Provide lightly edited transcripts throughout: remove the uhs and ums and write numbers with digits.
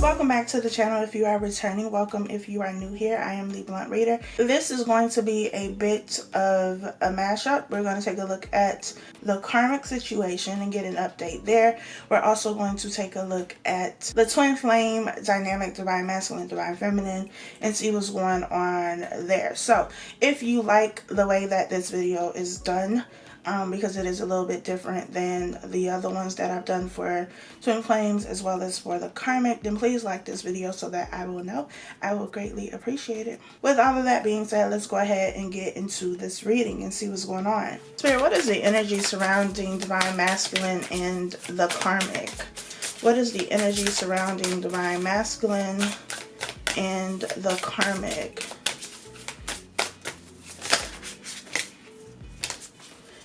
Welcome back to the channel. If you are returning, welcome. If you are new here, I am the Blunt Reader. This is going to be a bit of a mashup. We're going to take a look at the karmic situation and get an update there. We're also going to take a look at the twin flame dynamic, divine masculine, divine feminine, and see what's going on there. So if you like the way that this video is done, because it is a little bit different than the other ones that I've done for twin flames as well as for the karmic, then please like this video so that I will know. I will greatly appreciate it. With all of that being said, let's go ahead and get into this reading and see what's going on. Spirit, what is the energy surrounding divine masculine and the karmic? What is the energy surrounding divine masculine and the karmic?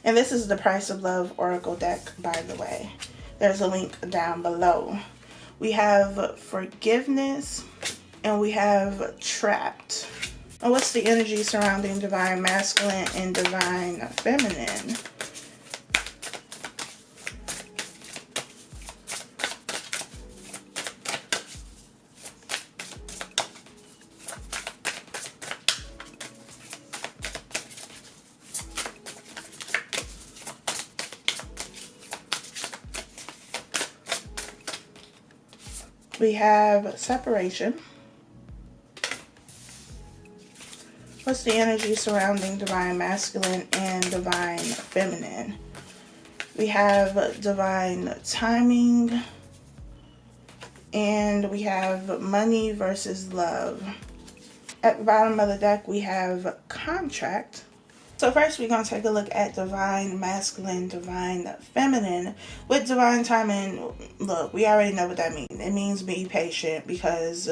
And this is the Price of Love Oracle deck, by the way. There's a link down below. We have forgiveness and we have trapped. And what's the energy surrounding divine masculine and divine feminine? We have separation. What's the energy surrounding divine masculine and divine feminine? We have divine timing. And we have money versus love. At the bottom of the deck, we have contract. So first we're going to take a look at divine masculine, divine feminine. With divine timing, look, we already know what that means. It means be patient, because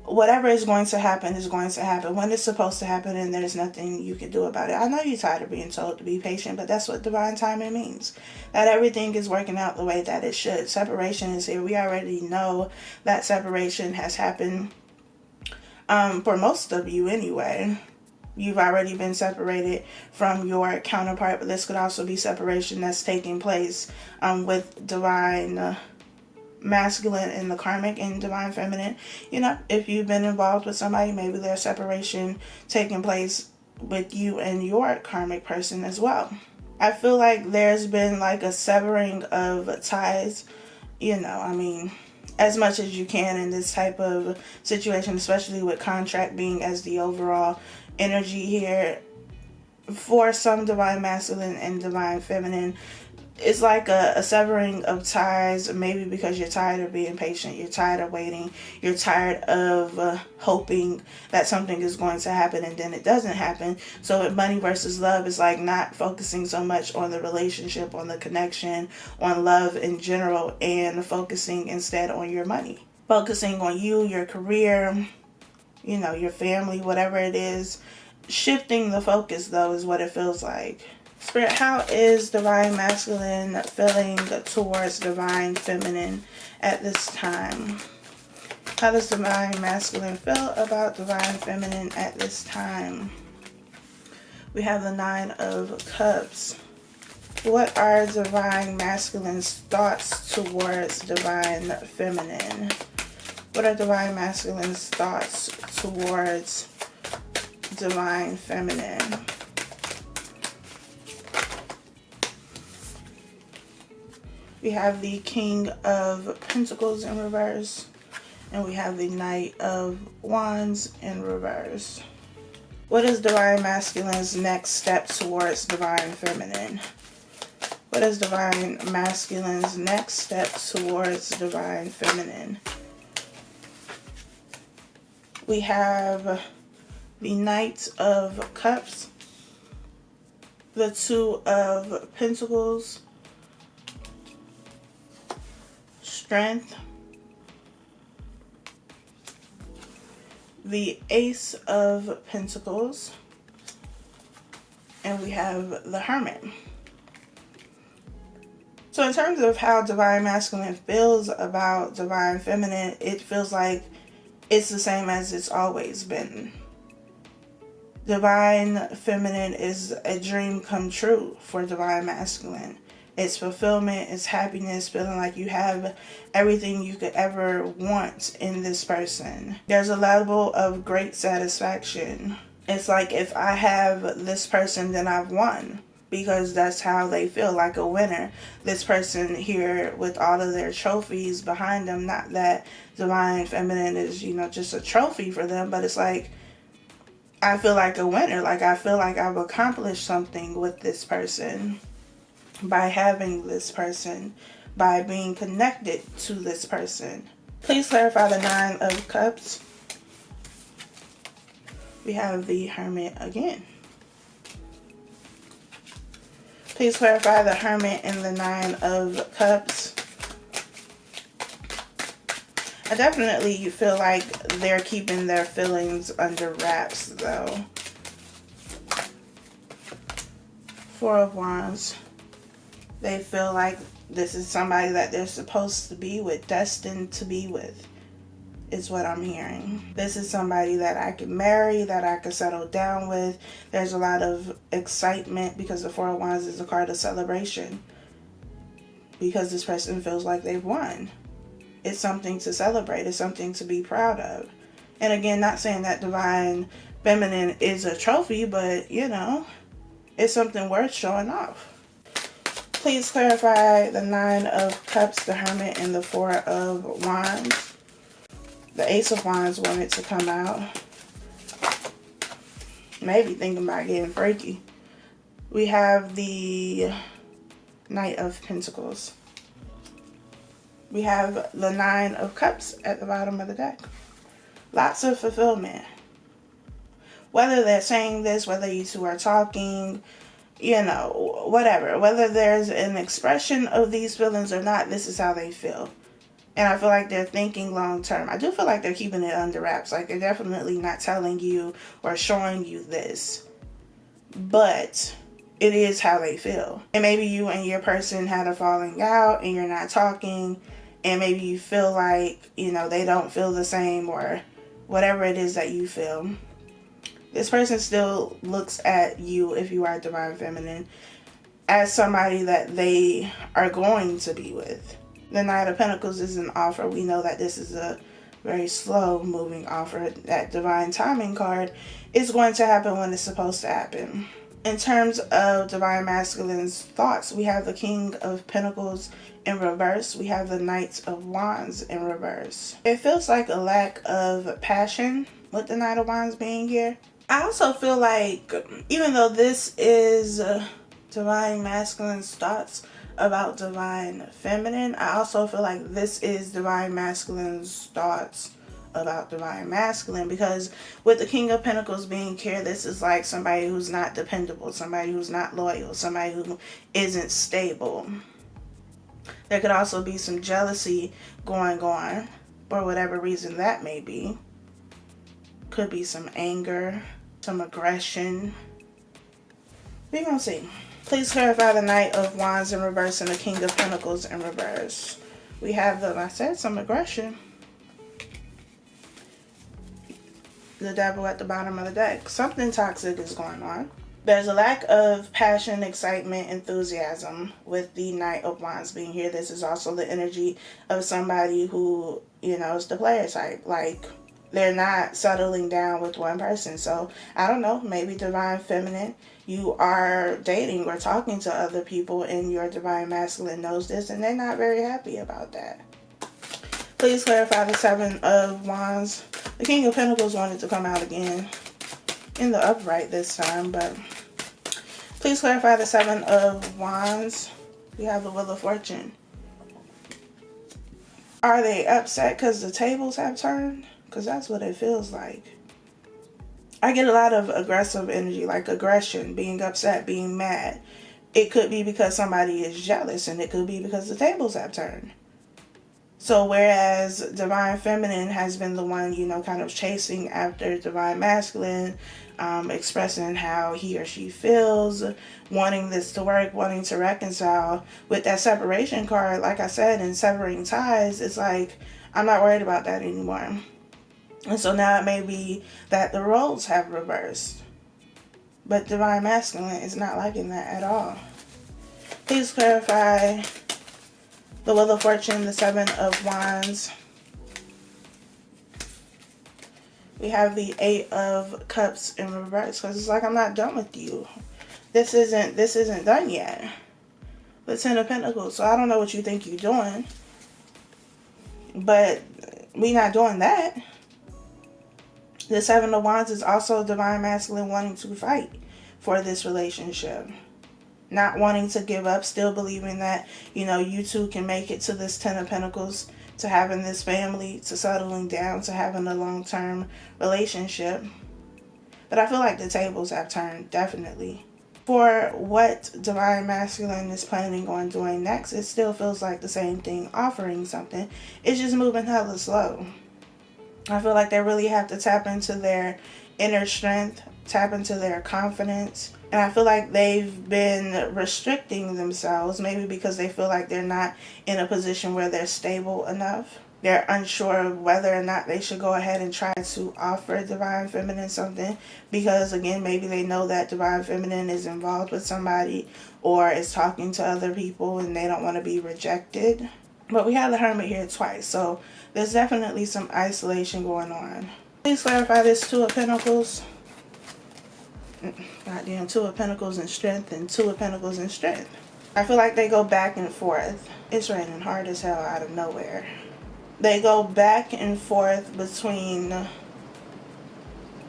whatever is going to happen is going to happen when it's supposed to happen, and there's nothing you can do about it. I know you're tired of being told to be patient, but that's what divine timing means. That everything is working out the way that it should. Separation is here. We already know that separation has happened for most of you anyway. You've already been separated from your counterpart, but this could also be separation that's taking place with divine masculine and the karmic and divine feminine. You know, if you've been involved with somebody, maybe there's separation taking place with you and your karmic person as well. I feel like there's been like a severing of ties, you know, I mean, as much as you can in this type of situation, especially with contract being as the overall energy here for some divine masculine and divine feminine. It's like a severing of ties, maybe because you're tired of being patient, you're tired of waiting, you're tired of hoping that something is going to happen and then it doesn't happen. So with money versus love, it's like not focusing so much on the relationship, on the connection, on love in general, and focusing instead on your money. Focusing on you, your career, you know, your family, whatever it is. Shifting the focus, though, is what it feels like. Spirit, how is divine masculine feeling towards divine feminine at this time? How does divine masculine feel about divine feminine at this time? We have the 9 of Cups. What are divine masculine's thoughts towards divine feminine? What are divine masculine's thoughts towards divine feminine? We have the King of Pentacles in reverse, and we have the Knight of Wands in reverse. What is divine masculine's next step towards divine feminine? What is divine masculine's next step towards divine feminine? We have the Knight of Cups, the 2 of Pentacles, Strength, the Ace of Pentacles, and we have the Hermit. So in terms of how divine masculine feels about divine feminine, it feels like it's the same as it's always been. Divine feminine is a dream come true for divine masculine. It's fulfillment, it's happiness, feeling like you have everything you could ever want in this person. There's a level of great satisfaction. It's like, if I have this person, then I've won, because that's how they feel, like a winner. This person here with all of their trophies behind them, not that divine feminine is, just a trophy for them, but it's like, I feel like a winner. Like, I feel like I've accomplished something with this person by having this person, by being connected to this person. Please clarify the Nine of Cups. We have the Hermit again. Please clarify the Hermit and the Nine of Cups. I definitely feel like they're keeping their feelings under wraps, though. Four of Wands. They feel like this is somebody that they're supposed to be with, destined to be with, is what I'm hearing. This is somebody that I could marry, that I could settle down with. There's a lot of excitement because the Four of Wands is a card of celebration. Because this person feels like they've won. It's something to celebrate. It's something to be proud of. And again, not saying that divine feminine is a trophy, but, it's something worth showing off. Please clarify the Nine of Cups, the Hermit, and the Four of Wands. The Ace of Wands wanted to come out. Maybe thinking about getting freaky. We have the Knight of Pentacles. We have the Nine of Cups at the bottom of the deck. Lots of fulfillment. Whether they're saying this, whether you two are talking, whatever. Whether there's an expression of these feelings or not, this is how they feel. And I feel like they're thinking long term. I do feel like they're keeping it under wraps. Like, they're definitely not telling you or showing you this. But it is how they feel. And maybe you and your person had a falling out and you're not talking. And maybe you feel like, they don't feel the same, or whatever it is that you feel. This person still looks at you, if you are divine feminine, as somebody that they are going to be with. The Knight of Pentacles is an offer. We know that this is a very slow moving offer. That divine timing card is going to happen when it's supposed to happen. In terms of divine masculine's thoughts, we have the King of Pentacles in reverse. We have the Knight of Wands in reverse. It feels like a lack of passion with the Knight of Wands being here. I also feel like, even though this is divine masculine's thoughts about divine feminine, I also feel like this is divine masculine's thoughts about divine masculine, because with the King of Pentacles being here, this is like somebody who's not dependable, somebody who's not loyal, somebody who isn't stable. There could also be some jealousy going on for whatever reason that may be. Could be some anger, some aggression. We're gonna see. Please clarify the Knight of Wands in reverse and the King of Pentacles in reverse. We have some aggression. The Devil at the bottom of the deck. Something toxic is going on. There's a lack of passion, excitement, enthusiasm with the Knight of Wands being here. This is also the energy of somebody who, is the player type. Like, they're not settling down with one person. So, I don't know, maybe divine feminine, you are dating or talking to other people and your divine masculine knows this and they're not very happy about that. Please clarify the Seven of Wands. The King of Pentacles wanted to come out again in the upright this time, but please clarify the Seven of Wands. We have the Wheel of Fortune. Are they upset because the tables have turned? Because that's what it feels like. I get a lot of aggressive energy, like aggression, being upset, being mad. It could be because somebody is jealous, and it could be because the tables have turned. So whereas divine feminine has been the one, kind of chasing after divine masculine, expressing how he or she feels, wanting this to work, wanting to reconcile, with that separation card, like I said, in severing ties, it's like, I'm not worried about that anymore. And so now it may be that the roles have reversed. But divine masculine is not liking that at all. Please clarify the Wheel of Fortune, the Seven of Wands. We have the Eight of Cups in reverse, because it's like, I'm not done with you. This isn't done yet. The Ten of Pentacles. So I don't know what you think you're doing, but we not doing that. The Seven of Wands is also divine masculine wanting to fight for this relationship. Not wanting to give up, still believing that, you know, you two can make it to this Ten of Pentacles, to having this family, to settling down, to having a long-term relationship. But I feel like the tables have turned, definitely. For what divine masculine is planning on doing next, it still feels like the same thing, offering something. It's just moving hella slow. I feel like they really have to tap into their inner strength, tap into their confidence. And I feel like they've been restricting themselves, maybe because they feel like they're not in a position where they're stable enough. They're unsure of whether or not they should go ahead and try to offer Divine Feminine something. Because, again, maybe they know that Divine Feminine is involved with somebody or is talking to other people and they don't want to be rejected. But we have the Hermit here twice, so there's definitely some isolation going on. Please clarify this Two of Pentacles. Goddamn, Two of Pentacles and Strength and Two of Pentacles and Strength. I feel like they go back and forth. It's raining hard as hell out of nowhere. They go back and forth between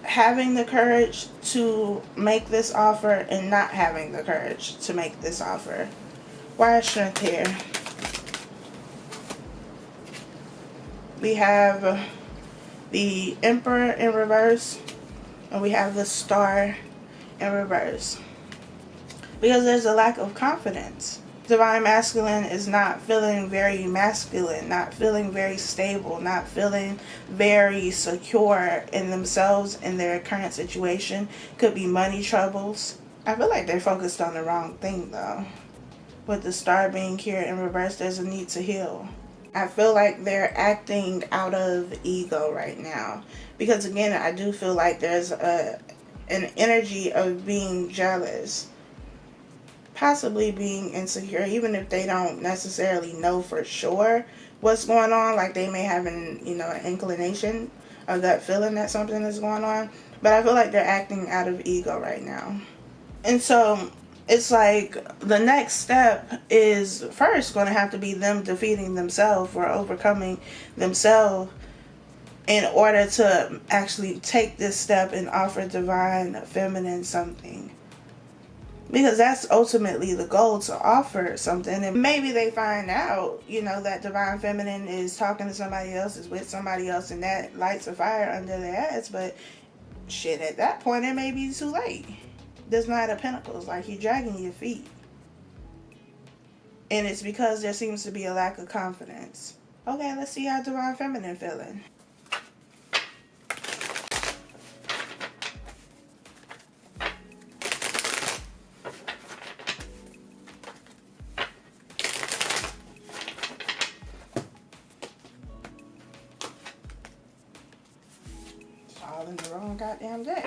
having the courage to make this offer and not having the courage to make this offer. Why is Strength here? We have the Emperor in reverse, and we have the Star in reverse. Because there's a lack of confidence. Divine Masculine is not feeling very masculine, not feeling very stable, not feeling very secure in themselves, in their current situation. Could be money troubles. I feel like they're focused on the wrong thing, though. With the Star being here in reverse, there's a need to heal. I feel like they're acting out of ego right now. Because, again, I do feel like there's an energy of being jealous. Possibly being insecure, even if they don't necessarily know for sure what's going on. Like, they may have an inclination of that feeling that something is going on. But I feel like they're acting out of ego right now. And so it's like the next step is first going to have to be them defeating themselves or overcoming themselves in order to actually take this step and offer Divine Feminine something. Because that's ultimately the goal, to offer something. And maybe they find out, that Divine Feminine is talking to somebody else, is with somebody else, and that lights a fire under their ass. But shit, at that point, it may be too late. There's Knight of Pentacles, like you're dragging your feet. And it's because there seems to be a lack of confidence. Okay, let's see how Divine Feminine feeling. All in the wrong goddamn day.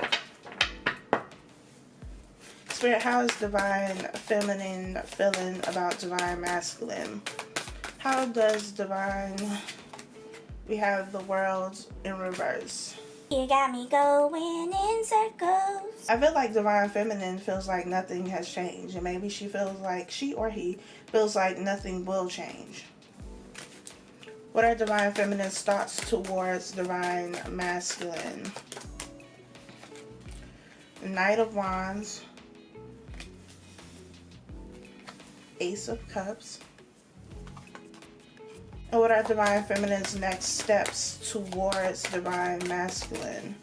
Spirit, how is Divine Feminine feeling about Divine Masculine? How does Divine... We have the World in reverse. You got me going in circles. I feel like Divine Feminine feels like nothing has changed. And maybe she feels like, she or he feels like nothing will change. What are Divine Feminine's thoughts towards Divine Masculine? Knight of Wands. Ace of Cups. And what are Divine Feminine's next steps towards Divine Masculine?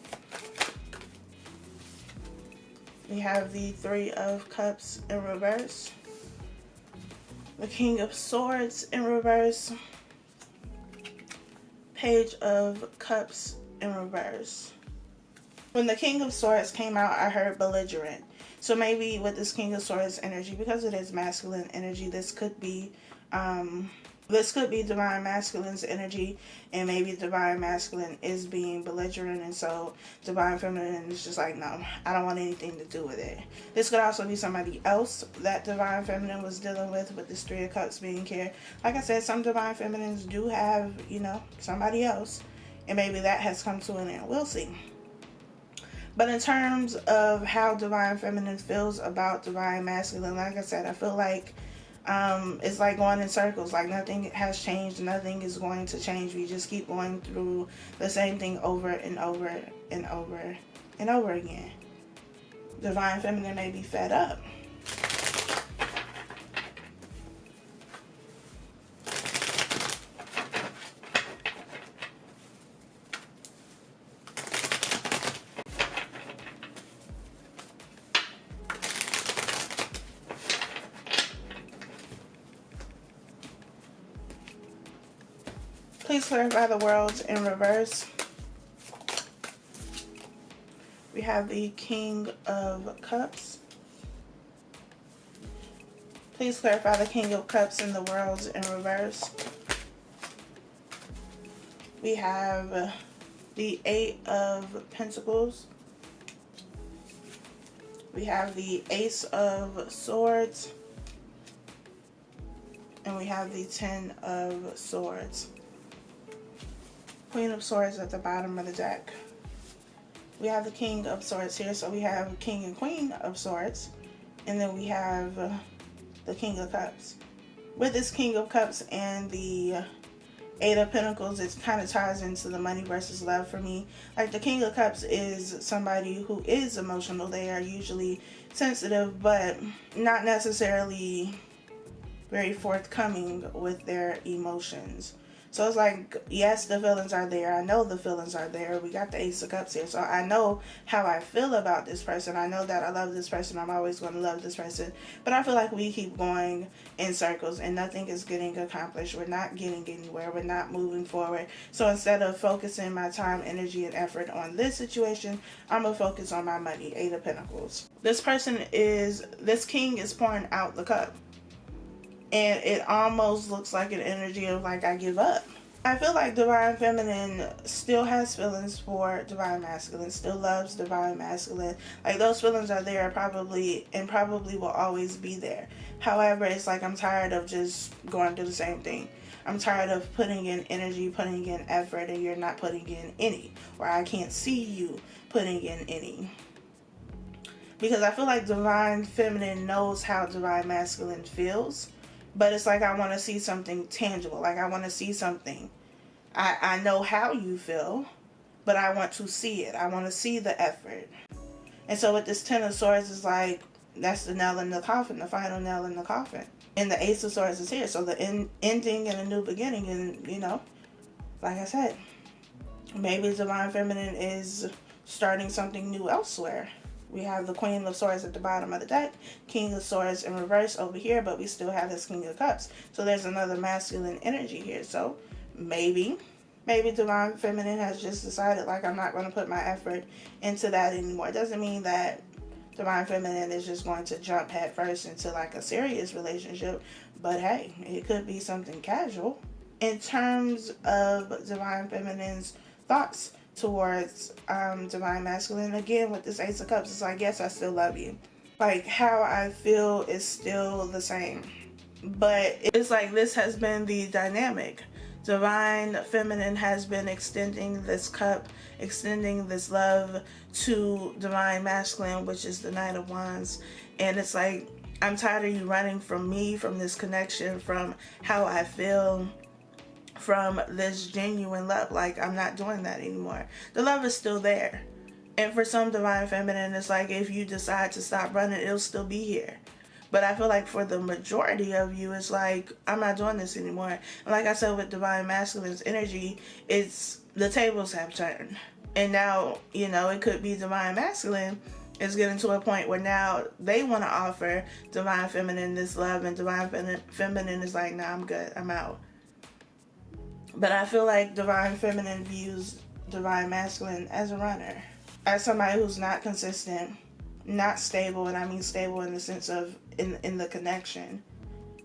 We have the Three of Cups in reverse. The King of Swords in reverse. Page of Cups in reverse. When the King of Swords came out, I heard belligerent. So maybe with this King of Swords energy, because it is masculine energy, this could be This could be divine masculine's energy, and maybe divine masculine is being belligerent, and so divine feminine is just like, no, I don't want anything to do with it. This could also be somebody else that divine feminine was dealing with this Three of Cups being here. Like I said, some divine feminines do have, you know, somebody else, and maybe that has come to an end. We'll see. But in terms of how divine feminine feels about divine masculine, like I said, I feel like it's like going in circles. Like nothing has changed, nothing is going to change. We just keep going through the same thing over and over and over and over again. Divine feminine may be fed up. Please clarify the worlds in reverse. We have the King of Cups. Please clarify the King of Cups in the worlds in reverse. We have the Eight of Pentacles. We have the Ace of Swords. And we have the Ten of Swords. Queen of Swords at the bottom of the deck. We have the King of Swords here, so we have King and Queen of Swords, and then we have the King of Cups. With this King of Cups and the Eight of Pentacles, it kind of ties into the money versus love for me. Like the King of Cups is somebody who is emotional. They are usually sensitive, but not necessarily very forthcoming with their emotions. So it's like, yes, the feelings are there. I know the feelings are there. We got the Ace of Cups here. So I know how I feel about this person. I know that I love this person. I'm always going to love this person. But I feel like we keep going in circles and nothing is getting accomplished. We're not getting anywhere. We're not moving forward. So instead of focusing my time, energy, and effort on this situation, I'm going to focus on my money. Eight of Pentacles. This king is pouring out the cup. And it almost looks like an energy of like, I give up. I feel like divine feminine still has feelings for divine masculine, still loves divine masculine. Like those feelings are there probably will always be there. However, it's like I'm tired of just going through the same thing. I'm tired of putting in energy, putting in effort, and you're not putting in any. Or I can't see you putting in any. Because I feel like divine feminine knows how divine masculine feels. But it's like I want to see something tangible. Like I want to see something. I know how you feel, but I want to see it. I want to see the effort. And so with this Ten of Swords, it's like that's the nail in the coffin, the final nail in the coffin. And the Ace of Swords is here. So the ending and a new beginning. And, you know, like I said, maybe divine feminine is starting something new elsewhere. We have the Queen of Swords at the bottom of the deck, King of Swords in reverse over here, but we still have this King of Cups. So there's another masculine energy here. So maybe divine feminine has just decided, like, I'm not going to put my effort into that anymore. It doesn't mean that divine feminine is just going to jump head first into like a serious relationship, but hey, it could be something casual. In terms of divine feminine's thoughts towards divine masculine, again with this Ace of Cups, it's like, yes, I still love you. Like how I feel is still the same, but it's like this has been the dynamic. Divine feminine has been extending this cup, extending this love to divine masculine, which is the Knight of Wands. And it's like, I'm tired of you running from me, from this connection, from how I feel, from this genuine love. Like, I'm not doing that anymore. The love is still there. And for some divine feminine, it's like if you decide to stop running, it'll still be here. But I feel like for the majority of you, it's like, I'm not doing this anymore. And like I said, with divine masculine's energy, it's the tables have turned. And now, you know, it could be divine masculine is getting to a point where now they want to offer divine feminine this love, and divine feminine is like, nah, I'm good, I'm out. But I feel like divine feminine views divine masculine as a runner, as somebody who's not consistent, not stable. And I mean stable in the sense of in the connection.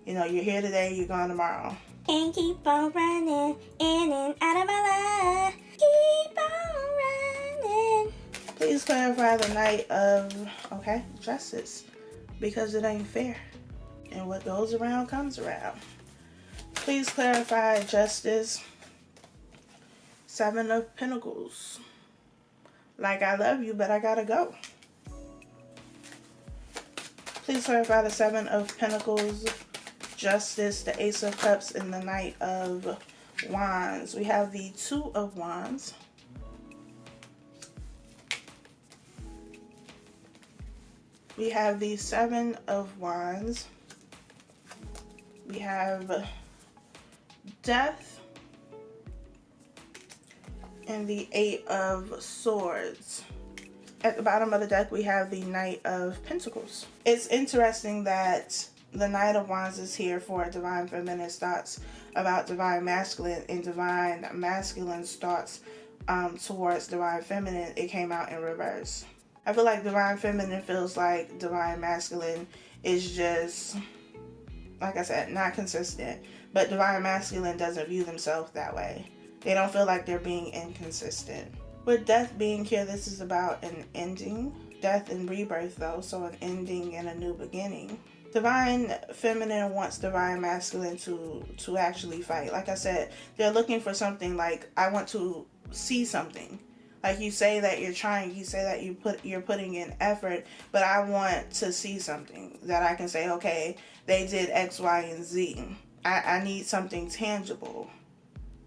You know, you're here today, you're gone tomorrow. and keep on running in and out of my life. Keep on running. Please clarify the Knight of, okay, Justice, because it ain't fair. And what goes around comes around. Please clarify Justice, Seven of Pentacles. Like, I love you, but I gotta go. Please clarify the Seven of Pentacles, Justice, the Ace of Cups, and the Knight of Wands. We have the Two of Wands. We have the Seven of Wands. We have Death. And the Eight of Swords. At the bottom of the deck, we have the Knight of Pentacles. It's interesting that the Knight of Wands is here for Divine Feminine's thoughts about Divine Masculine, and Divine Masculine's thoughts towards Divine Feminine. It came out in reverse. I feel like Divine Feminine feels like Divine Masculine is just, like I said, not consistent. But Divine Masculine doesn't view themselves that way. They don't feel like they're being inconsistent. With Death being here, this is about an ending. Death and rebirth though, so an ending and a new beginning. Divine Feminine wants Divine Masculine to actually fight. Like I said, they're looking for something like, I want to see something. Like, you say that you're trying, you say that you're putting in effort, but I want to see something that I can say, okay, they did X, Y, and Z. I need something tangible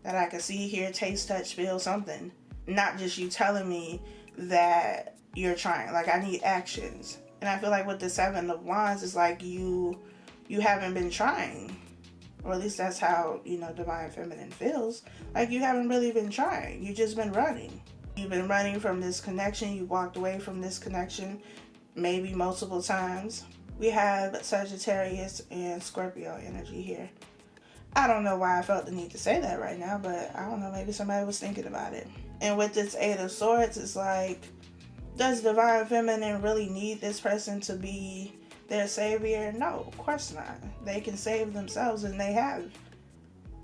that I can see, hear, taste, touch, feel, something. Not just you telling me that you're trying. Like, I need actions. And I feel like with the Seven of Wands, it's like you haven't been trying. Or at least that's how, Divine Feminine feels. Like, you haven't really been trying. You've just been running. You've been running from this connection. You walked away from this connection maybe multiple times. We have Sagittarius and Scorpio energy here. I don't know why I felt the need to say that right now, but I don't know, maybe somebody was thinking about it. And with this Eight of Swords, it's like, does Divine Feminine really need this person to be their savior? No, of course not. They can save themselves, and they have.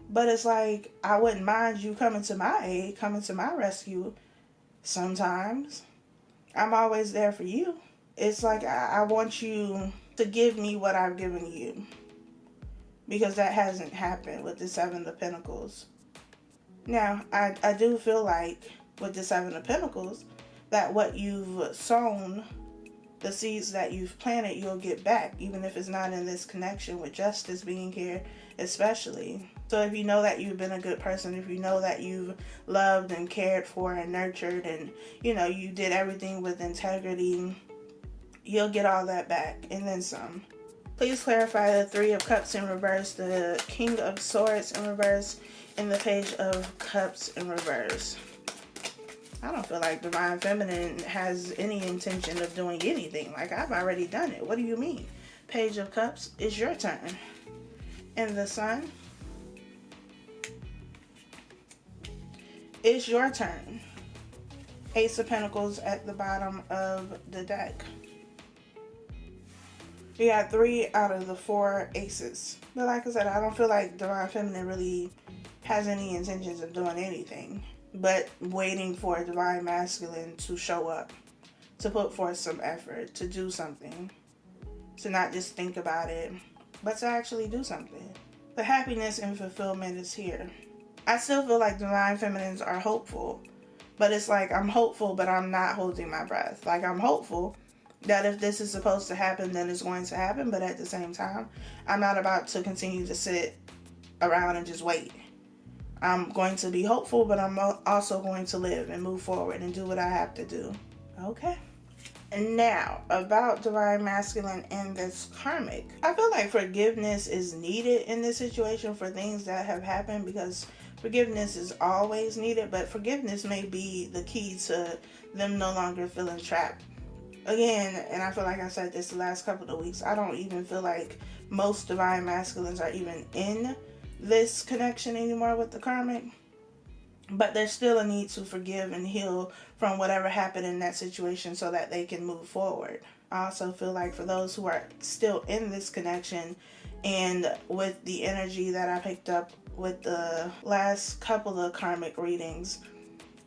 But it's like, I wouldn't mind you coming to my aid, coming to my rescue sometimes. I'm always there for you. It's like, I want you to give me what I've given you. Because that hasn't happened with the Seven of Pentacles. Now, I do feel like with the Seven of Pentacles, that what you've sown, the seeds that you've planted, you'll get back. Even if it's not in this connection, with Justice being here especially. So if you know that you've been a good person, if you know that you've loved and cared for and nurtured, and you did everything with integrity, you'll get all that back and then some. Please clarify the Three of Cups in reverse, the King of Swords in reverse, and the Page of Cups in reverse. I don't feel like Divine Feminine has any intention of doing anything. Like, I've already done it. What do you mean? Page of Cups, it's your turn. And the Sun, it's your turn. Ace of Pentacles at the bottom of the deck. We got 3 out of the 4 aces. But like I said, I don't feel like Divine Feminine really has any intentions of doing anything but waiting for Divine Masculine to show up, to put forth some effort, to do something, to not just think about it, but to actually do something. The happiness and fulfillment is here. I still feel like Divine Feminines are hopeful, but it's like, I'm hopeful, but I'm not holding my breath. Like, I'm hopeful that if this is supposed to happen, then it's going to happen. But at the same time, I'm not about to continue to sit around and just wait. I'm going to be hopeful, but I'm also going to live and move forward and do what I have to do. Okay. And now, about Divine Masculine and this Karmic. I feel like forgiveness is needed in this situation for things that have happened, because forgiveness is always needed, but forgiveness may be the key to them no longer feeling trapped. Again, and I feel like I said this the last couple of weeks, I don't even feel like most Divine Masculines are even in this connection anymore with the Karmic. But there's still a need to forgive and heal from whatever happened in that situation so that they can move forward. I also feel like for those who are still in this connection, And with the energy that I picked up with the last couple of karmic readings,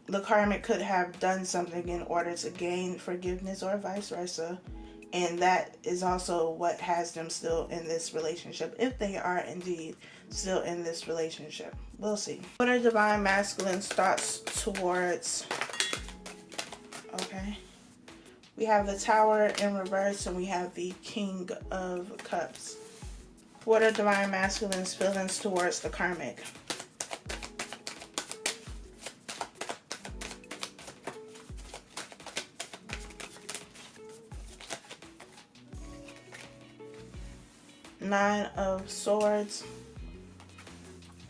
the karmic could have done something in order to gain forgiveness or vice versa. And that is also what has them still in this relationship, if they are indeed still in this relationship. We'll see. What are divine masculine's thoughts towards... Okay. We have the Tower in reverse and we have the King of Cups. What are divine masculine's feelings towards the karmic? Nine of Swords,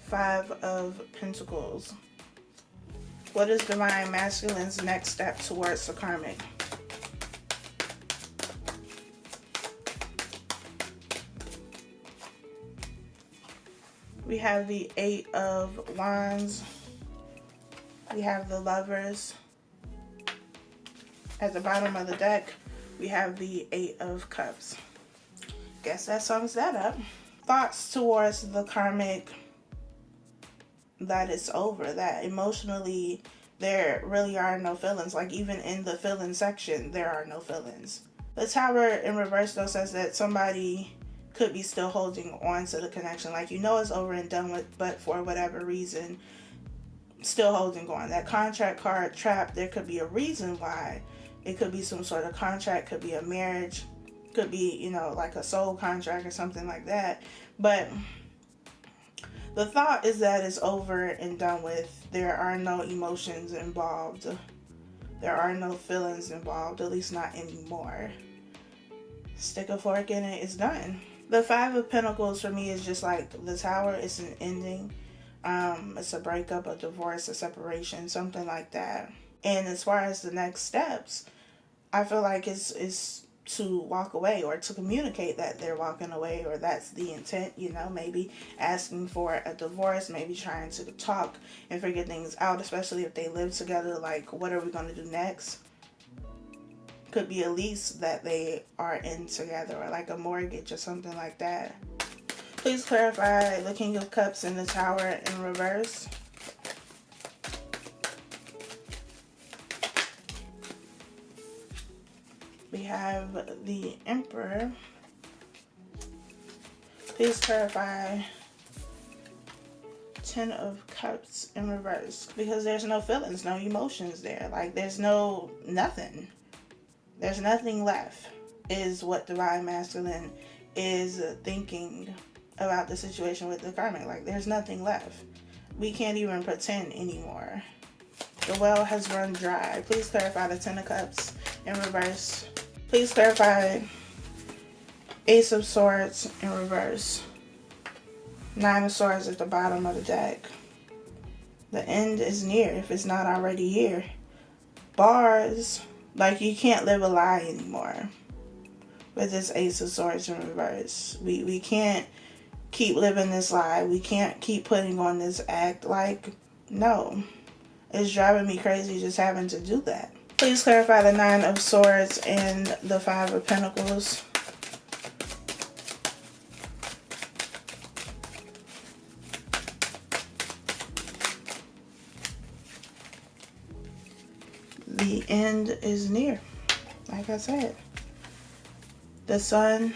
Five of Pentacles. What is divine masculine's next step towards the karmic? We have the Eight of Wands. We have the Lovers. At the bottom of the deck, we have the Eight of Cups. Guess that sums that up. Thoughts towards the karmic, that it's over, that emotionally there really are no feelings. Like even in the feeling section, there are no feelings. The Tower in reverse though says that somebody could be still holding on to the connection. Like, you know, it's over and done with, but for whatever reason, still holding on. That contract card trap, there could be a reason why. It could be some sort of contract, could be a marriage, could be, you know, like a soul contract or something like that. But the thought is that it's over and done with. There are no emotions involved. There are no feelings involved, at least not anymore. Stick a fork in it, it's done. The Five of Pentacles for me is just like the Tower. It's an ending. It's a breakup, a divorce, a separation, something like that. And as far as the next steps, I feel like it's to walk away or to communicate that they're walking away, or that's the intent, you know, maybe asking for a divorce, maybe trying to talk and figure things out, especially if they live together. Like, what are we going to do next? Could be a lease that they are in together, or like a mortgage or something like that. Please clarify the King of Cups and the Tower in reverse. We have the Emperor. Please clarify Ten of Cups in reverse, because there's no feelings, no emotions there. Like, there's nothing. There's nothing left, is what divine masculine is thinking about the situation with the karmic. Like, there's nothing left. We can't even pretend anymore. The well has run dry. Please clarify the Ten of Cups in reverse. Please clarify Ace of Swords in reverse. Nine of Swords at the bottom of the deck. The end is near, if it's not already here. Bars. Like, you can't live a lie anymore with this Ace of Swords in reverse. We can't keep living this lie. We can't keep putting on this act. Like, no. It's driving me crazy just having to do that. Please clarify the Nine of Swords and the Five of Pentacles. The end is near, like I said. The Sun,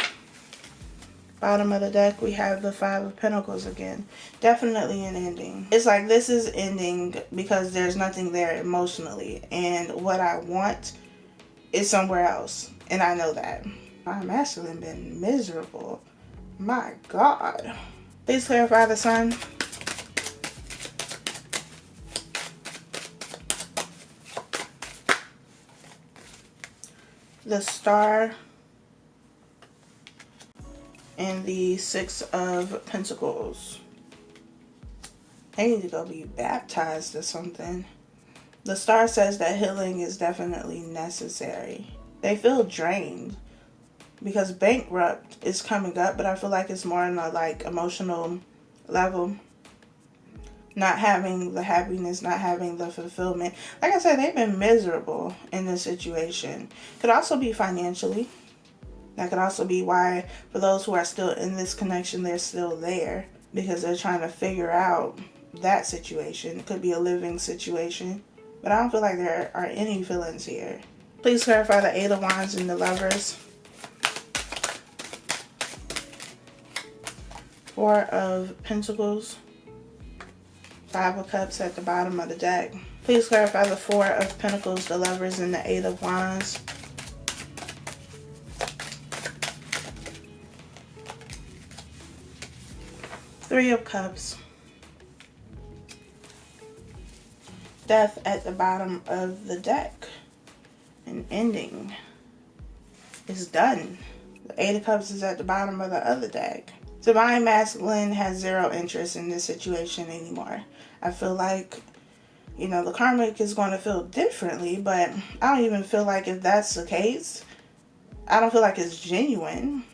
bottom of the deck, we have the Five of Pentacles again. Definitely an ending. It's like this is ending because there's nothing there emotionally, and what I want is somewhere else, and I know that. My masculine been miserable. My God. Please clarify the Sun. The Star and the Six of Pentacles. They need to go be baptized or something. The Star says that healing is definitely necessary. They feel drained because bankrupt is coming up, but I feel like it's more on a like emotional level. Not having the happiness, not having the fulfillment. Like I said, they've been miserable in this situation. Could also be financially. That could also be why, for those who are still in this connection, they're still there because they're trying to figure out that situation. It could be a living situation, but I don't feel like there are any feelings here. Please clarify the Eight of Wands and the Lovers. Four of Pentacles. Five of Cups at the bottom of the deck. Please clarify the Four of Pentacles, the Lovers, and the Eight of Wands. Three of Cups. Death at the bottom of the deck. An ending is done. The Eight of Cups is at the bottom of the other deck. Divine Masculine has zero interest in this situation anymore. I feel like, you know, the Karmic is going to feel differently, but I don't even feel like if that's the case, I don't feel like it's genuine.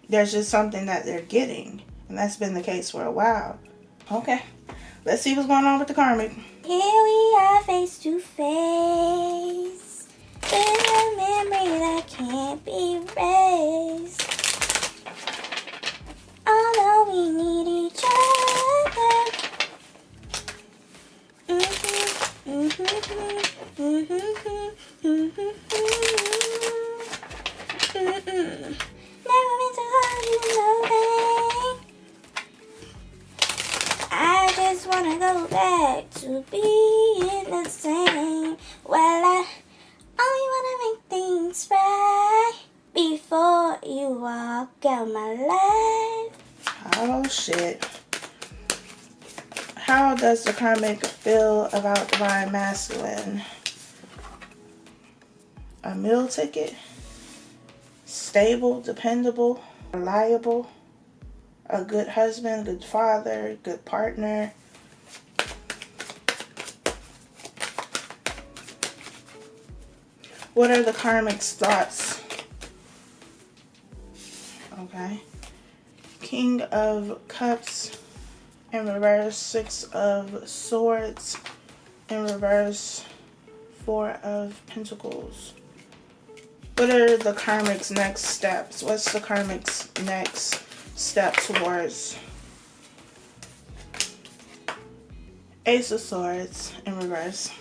There's just something that they're getting, and that's been the case for a while. Okay, let's see what's going on with the Karmic. Here we are face to face with a memory that can't be erased. Although we need each other. Never meant to hold you so bad. I just wanna go back to being the same. Well, I only wanna make things right before you walk out my life. Oh shit. How does the Karmic feel about Divine Masculine? A meal ticket? Stable, dependable, reliable, a good husband, good father, good partner. What are the Karmic's thoughts? Okay. King of Cups in reverse, Six of Swords in reverse, Four of Pentacles. What are the Karmic's next steps? What's the Karmic's next step towards? Ace of Swords in reverse.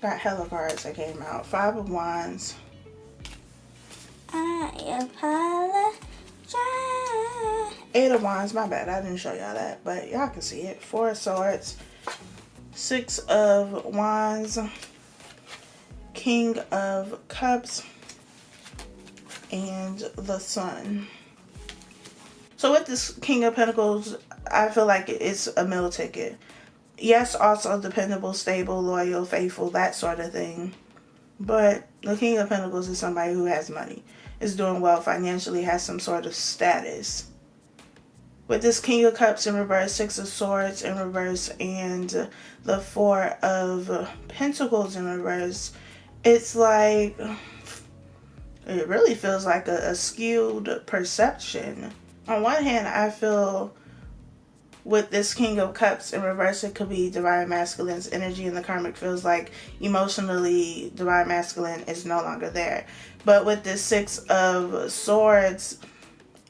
Got hella cards that came out. Five of Wands. I apologize. Eight of Wands, my bad, I didn't show y'all that, but y'all can see it. Four of Swords, Six of Wands, King of Cups, and the Sun. So with this King of Pentacles, I feel like it's a meal ticket. Yes, also dependable, stable, loyal, faithful, that sort of thing. But the King of Pentacles is somebody who has money, is doing well financially, has some sort of status. With this King of Cups in reverse, Six of Swords in reverse, and the Four of Pentacles in reverse, it's like, it really feels like a skewed perception. On one hand, I feel with this King of Cups in reverse, it could be Divine Masculine's energy, and the Karmic feels like emotionally Divine Masculine is no longer there. But with this Six of Swords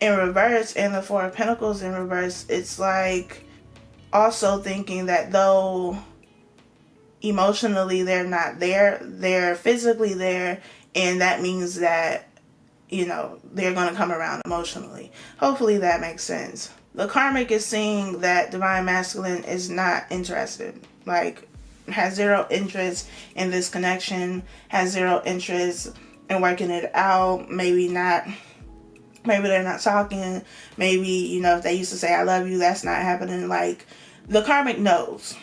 in reverse and the Four of Pentacles in reverse, it's like also thinking that though emotionally they're not there, they're physically there, and that means that, you know, they're going to come around emotionally. Hopefully that makes sense. The Karmic is seeing that Divine Masculine is not interested, like has zero interest in this connection, has zero interest in working it out. Maybe not, maybe they're not talking, maybe, you know, if they used to say I love you, that's not happening. Like, the Karmic knows.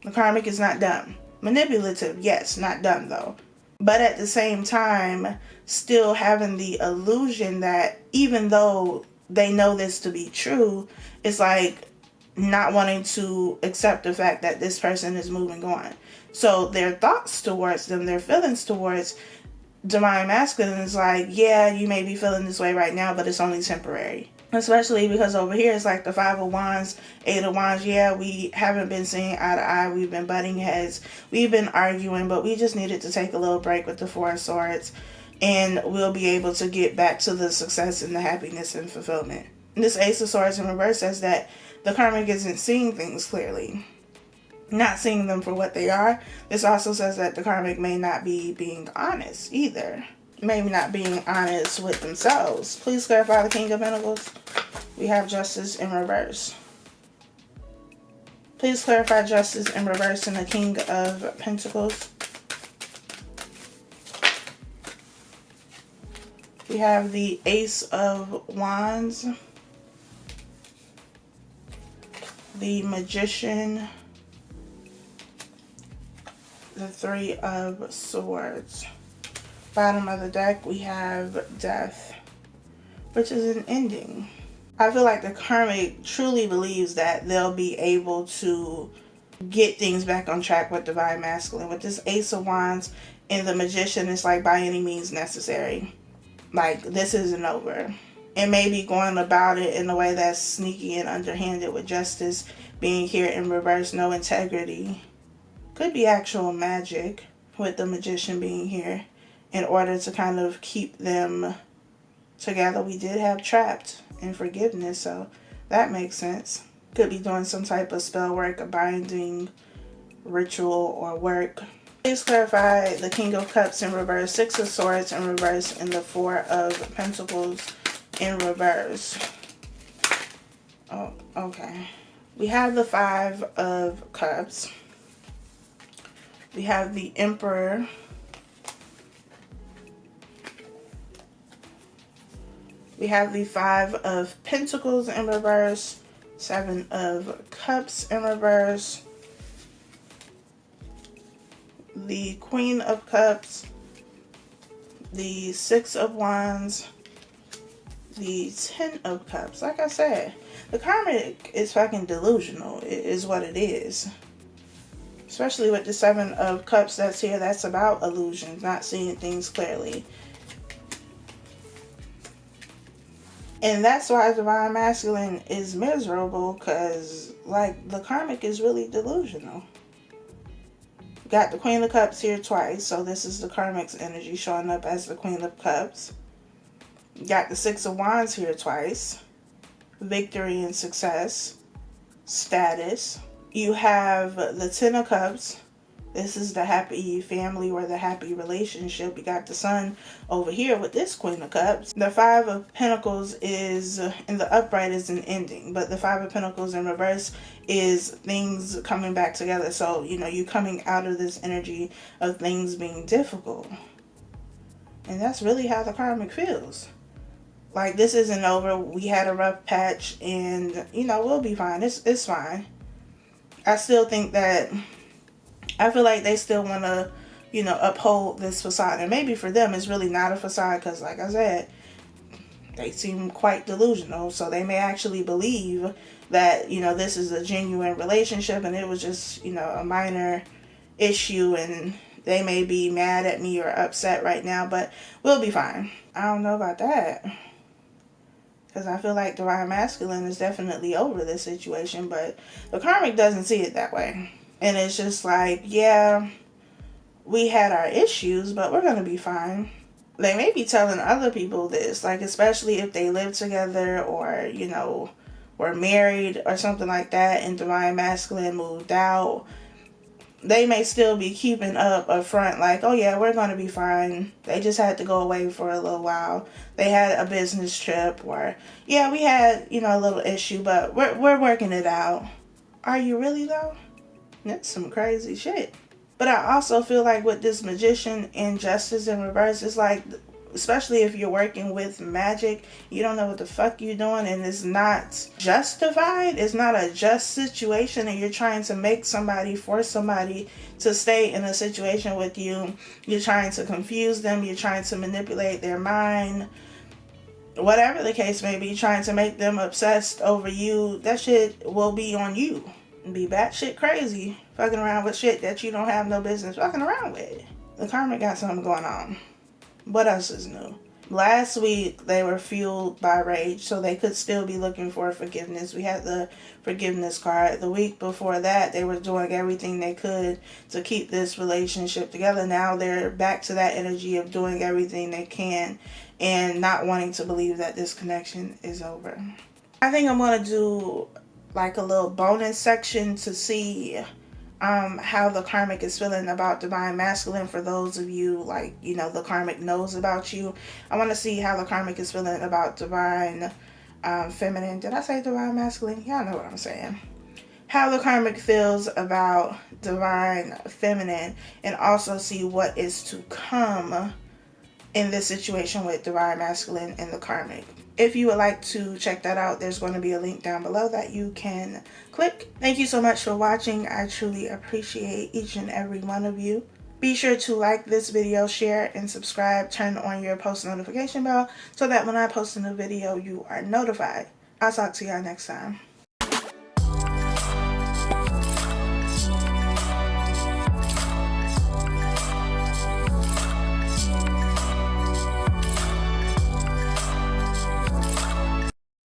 The Karmic is not dumb. Manipulative, yes, not dumb though. But at the same time, still having the illusion that even though they know this to be true, it's like not wanting to accept the fact that this person is moving on. So their thoughts towards them, their feelings towards Divine Masculine is like, yeah, you may be feeling this way right now, but it's only temporary. Especially because over here it's like the Five of Wands, Eight of Wands. Yeah, we haven't been seeing eye to eye. We've been butting heads. We've been arguing, but we just needed to take a little break with the Four of Swords. and we'll be able to get back to the success and the happiness and fulfillment. And this Ace of Swords in reverse says that the karmic isn't seeing things clearly, not seeing them for what they are. This also says that the karmic may not be being honest either. Maybe not being honest with themselves. Please clarify the King of Pentacles. We have Justice in reverse. Please clarify Justice in reverse and the King of Pentacles. We have the Ace of Wands, the Magician, the Three of Swords. Bottom of the deck, we have Death, which is an ending. I feel like the karmic truly believes that they'll be able to get things back on track with Divine Masculine. With this Ace of Wands and the Magician, it's like by any means necessary. Like, this isn't over. And maybe going about it in a way that's sneaky and underhanded, with Justice being here in reverse, no integrity. Could be actual magic with the Magician being here in order to kind of keep them together. We did have Trapped and Forgiveness, so that makes sense. Could be doing some type of spell work, a binding ritual or work. Please clarify the King of Cups in reverse, Six of Swords in reverse, and the Four of Pentacles in reverse. Oh, okay. We have the Five of Cups. We have the Emperor. We have the Five of Pentacles in reverse, Seven of Cups in reverse, the Queen of Cups, the Six of Wands, the Ten of Cups. Like I said, the karmic is fucking delusional, is what it is. Especially with the Seven of Cups that's here, that's about illusions, not seeing things clearly. And that's why Divine Masculine is miserable, because, like, the karmic is really delusional. Got the Queen of Cups here twice, so this is the karmic's energy showing up as the Queen of Cups. Got the Six of Wands here twice. Victory and success. Status. You have the Ten of Cups. This is the happy family or the happy relationship. You got the Sun over here with this Queen of Cups. The Five of Pentacles is, in the upright, is an ending. But the Five of Pentacles in reverse is things coming back together. So, you know, you coming out of this energy of things being difficult. And that's really how the karmic feels. Like, this isn't over. We had a rough patch and, you know, we'll be fine. It's fine. I still think that, I feel like they still want to, you know, uphold this facade. And maybe for them, it's really not a facade because, like I said, they seem quite delusional. So they may actually believe that, you know, this is a genuine relationship and it was just, you know, a minor issue. And they may be mad at me or upset right now, but we'll be fine. I don't know about that. Because I feel like Divine Masculine is definitely over this situation. But the karmic doesn't see it that way. And it's just like, yeah, we had our issues, but we're going to be fine. They may be telling other people this, like, especially if they live together or, you know, were married or something like that and Divine Masculine moved out. They may still be keeping up a front like, oh yeah, we're going to be fine. They just had to go away for a little while. They had a business trip or, yeah, we had, you know, a little issue, but we're working it out. Are you really though? That's some crazy shit. But I also feel like with this Magician and Justice in reverse, it's like, especially if you're working with magic, you don't know what the fuck you're doing and it's not justified. It's not a just situation and you're trying to make somebody, force somebody to stay in a situation with you. You're trying to confuse them. You're trying to manipulate their mind. Whatever the case may be, trying to make them obsessed over you. That shit will be on you. Be batshit crazy, fucking around with shit that you don't have no business fucking around with. The karmic got something going on. What else is new? Last week they were fueled by rage, so they could still be looking for forgiveness. We had the forgiveness card. The week before that, they were doing everything they could to keep this relationship together. Now they're back to that energy of doing everything they can and not wanting to believe that this connection is over. I think I'm going to do like a little bonus section to see how the karmic is feeling about divine masculine. For those of you, like, you know, the karmic knows about you, I want to see how the karmic is feeling about divine feminine. Did I say divine masculine? Y'all know what I'm saying. How the karmic feels about divine feminine, and also see what is to come in this situation with divine masculine and the karmic. If you would like to check that out, there's going to be a link down below that you can click. Thank you so much for watching. I truly appreciate each and every one of you. Be sure to like this video, share, and subscribe. Turn on your post notification bell so that when I post a new video, you are notified. I'll talk to y'all next time.